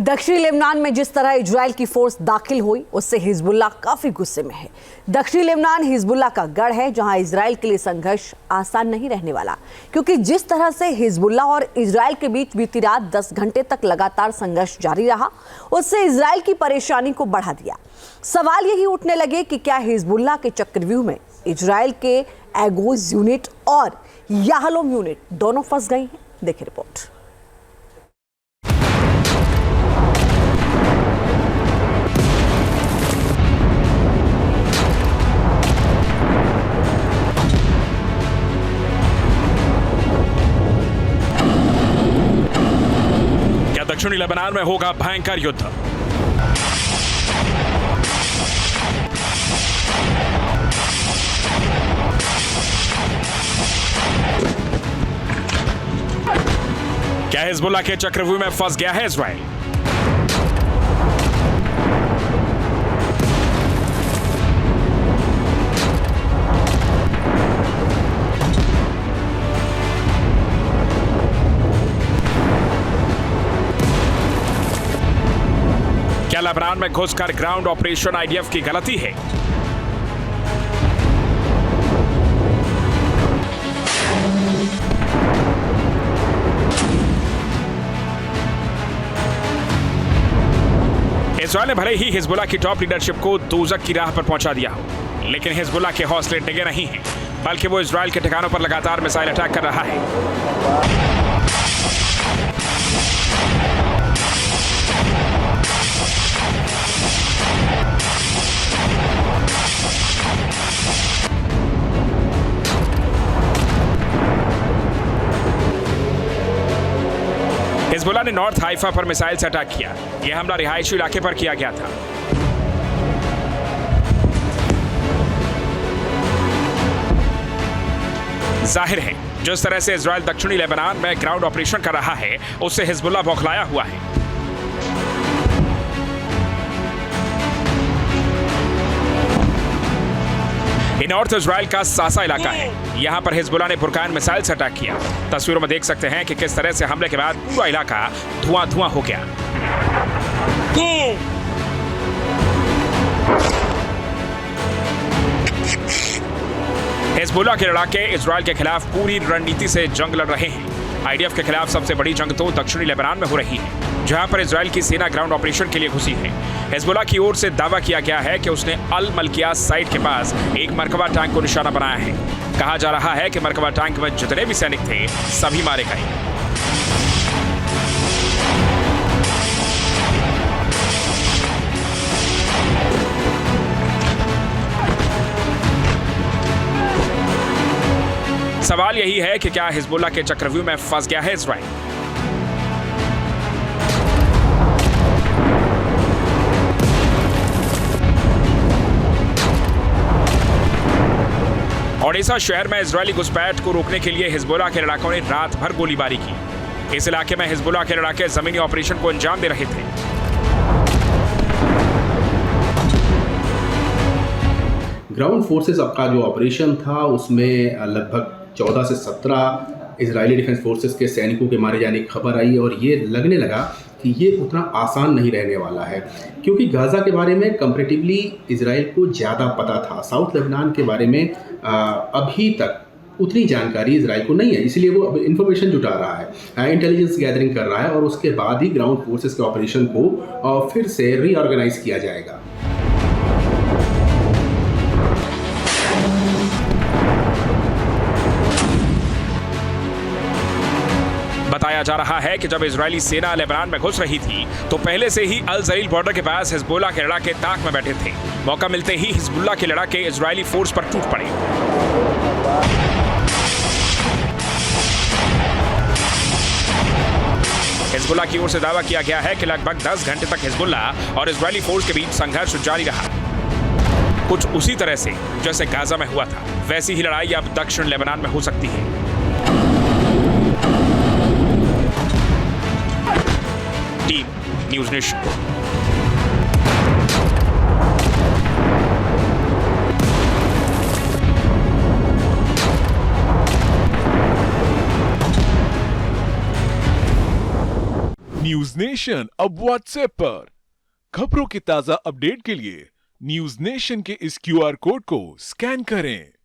दक्षिणी लेबनान में जिस तरह इजराइल की फोर्स दाखिल हुई उससे हिजबुल्लाह काफी गुस्से में है। दक्षिणी लेबनान हिजबुल्लाह का गढ़ है जहां इजराइल के लिए संघर्ष आसान नहीं रहने वाला, क्योंकि जिस तरह से हिजबुल्लाह और इजराइल के बीच बीती रात 10 घंटे तक लगातार संघर्ष जारी रहा, उससे इजराइल की परेशानी को बढ़ा दिया। सवाल यही उठने लगे कि क्या हिजबुल्लाह के चक्रव्यूह में इजराइल के एगोज यूनिट और याहलोम यूनिट दोनों फंस गए हैं। देखिए रिपोर्ट। दक्षिणी लेबनान में होगा भयंकर युद्ध। क्या हिजबुल्लाह के चक्रव्यूह में फंस गया है इजराइल? क्या लेबनान में घुसकर ग्राउंड ऑपरेशन आईडीएफ की गलती है? इजराइल ने भले ही हिजबुल्लाह की टॉप लीडरशिप को दोज़ख की राह पर पहुंचा दिया हो, लेकिन हिजबुल्लाह के हौसले डिगे नहीं हैं, बल्कि वो इजराइल के ठिकानों पर लगातार मिसाइल अटैक कर रहा है। हिजबुल्लाह ने नॉर्थ हाइफा पर मिसाइल से अटैक किया। यह हमला रिहायशी इलाके पर किया गया था। जाहिर है जिस तरह से इजराइल दक्षिणी लेबनान में ग्राउंड ऑपरेशन कर रहा है, उससे हिजबुल्लाह बौखलाया हुआ है। नॉर्थ इजराइल का सासा इलाका है। यहां पर हिजबुल्लाह ने बुरकान मिसाइल से अटैक किया। तस्वीरों में देख सकते हैं कि किस तरह से हमले के बाद पूरा इलाका धुआं धुआं हो गया। हिजबुल्लाह के लड़ाके इजराइल के खिलाफ पूरी रणनीति से जंग लड़ रहे हैं। आईडीएफ के खिलाफ सबसे बड़ी जंग तो दक्षिणी लेबनान में हो रही है, जहां पर इजराइल की सेना ग्राउंड ऑपरेशन के लिए घुसी है। हिजबुल्लाह की ओर से दावा किया गया है कि उसने अल मलकिया साइट के पास एक मरकबा टैंक को निशाना बनाया है। कहा जा रहा है कि मरकबा टैंक में जितने भी सैनिक थे सभी मारे गए। सवाल यही है कि क्या हिजबुल्लाह के चक्रव्यूह में फंस गया है इजराइल? ओडेसा शहर में इजरायली घुसपैठ को रोकने के लिए हिजबुल्लाह के लड़ाकों ने रात भर गोलीबारी की। इस इलाके में हिजबुल्लाह के लड़ाके जमीनी ऑपरेशन को अंजाम दे रहे थे। ग्राउंड फोर्सेस का जो ऑपरेशन था उसमें लगभग 14 से 17 इजरायली डिफेंस फोर्सेस के सैनिकों के मारे जाने की खबर आई और ये लगने लगा कि ये उतना आसान नहीं रहने वाला है, क्योंकि गाज़ा के बारे में कंपैरेटिवली इजराइल को ज़्यादा पता था। साउथ लेबनान के बारे में अभी तक उतनी जानकारी इजराइल को नहीं है, इसलिए वो अब इन्फॉर्मेशन जुटा रहा है, इंटेलिजेंस गैदरिंग कर रहा है और उसके बाद ही ग्राउंड फोर्सेस के ऑपरेशन को फिर से रीऑर्गेनाइज किया जाएगा। बताया जा रहा है कि जब इजरायली सेना लेबनान में घुस रही थी तो पहले से ही अल जलील बॉर्डर के पास हिजबुल्लाह के लड़ाके ताक में बैठे थे। मौका मिलते ही हिजबुल्लाह के लड़ाके इजरायली फोर्स पर टूट पड़े। हिजबुल्लाह की ओर से दावा किया गया है कि लगभग 10 घंटे तक हिजबुल्लाह और इजरायली फोर्स के बीच संघर्ष जारी रहा। कुछ उसी तरह से जैसे गाजा में हुआ था, वैसी ही लड़ाई अब दक्षिण लेबनान में हो सकती है। Team news nation. News nation अब व्हाट्सएप पर। खबरों के ताजा अपडेट के लिए न्यूज नेशन के इस क्यूआर कोड को स्कैन करें।